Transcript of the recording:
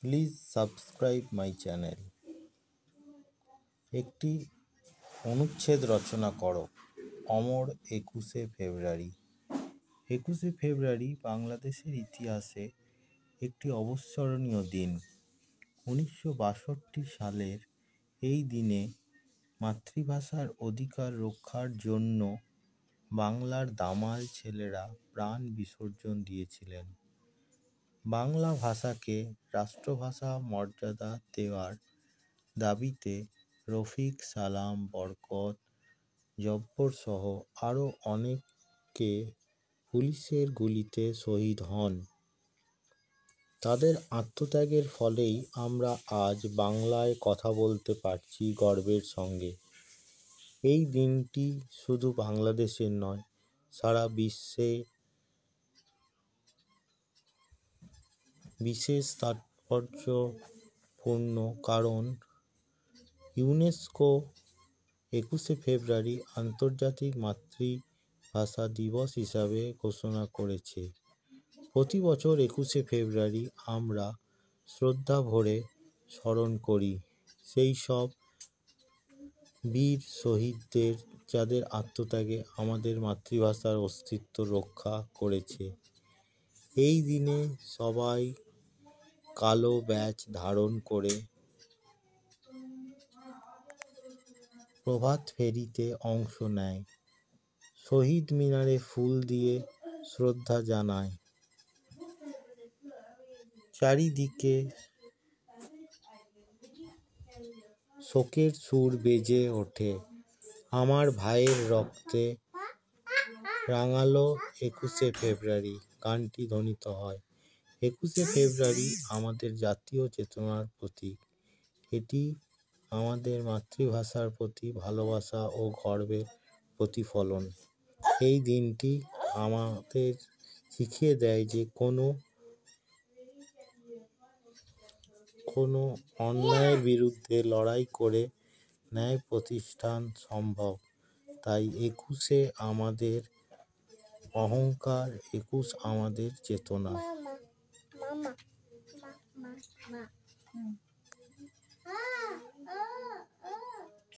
Please subscribe my channel. একটি অনুচ্ছেদ রচনা করো। অমর 21শে ফেব্রুয়ারি। 21শে ফেব্রুয়ারি বাংলাদেশের ইতিহাসে একটি অবিস্মরণীয় দিন। 1962 সালের এই দিনে মাতৃভাষার অধিকার রক্ষার জন্য বাংলার দামাল ছেলেরা প্রাণ বিসর্জন দিয়েছিলেন। বাংলা ভাষাকে রাষ্ট্রভাষা মর্যাদা দেওয়ার দাবিতে রফিক, সালাম, বরকত, জব্বর সহ আরও অনেকে পুলিশের গুলিতে শহীদ হন। তাদের আত্মত্যাগের ফলেই আমরা আজ বাংলায় কথা বলতে পারছি গর্বের সঙ্গে। এই দিনটি শুধু বাংলাদেশের নয়, সারা বিশ্বে বিশেষ তাৎপর্যপূর্ণ, কারণ ইউনেস্কো 21শে ফেব্রুয়ারি আন্তর্জাতিক মাতৃভাষা দিবস হিসাবে ঘোষণা করেছে। প্রতি বছর 21শে ফেব্রুয়ারি আমরা শ্রদ্ধা ভরে স্মরণ করি সেই সব বীর শহীদদের, যাদের আত্মত্যাগে আমাদের মাতৃভাষার অস্তিত্ব রক্ষা করেছে। এই দিনে সবাই কালো ব্যাজ ধারণ করে প্রভাত ফেরিতে অংশ নেয়, শহীদ মিনারে ফুল দিয়ে শ্রদ্ধা জানায়। চারিদিকে শোকের সুর বেজে ওঠে। আমার ভাইয়ের রক্তে রাঙালো 21শে ফেব্রুয়ারি গানটি ধ্বনিত হয়। 21শে ফেব্রুয়ারি আমাদের জাতীয় চেতনার প্রতীক। এটি আমাদের মাতৃভাষার প্রতি ভালোবাসা ও গর্বের প্রতিফলন। এই দিনটি আমাদের শিখিয়ে দেয় যে কোনো অন্যায়ের বিরুদ্ধে লড়াই করে ন্যায় প্রতিষ্ঠা সম্ভব। তাই 21শে আমাদের অহংকার, 21 আমাদের চেতনা।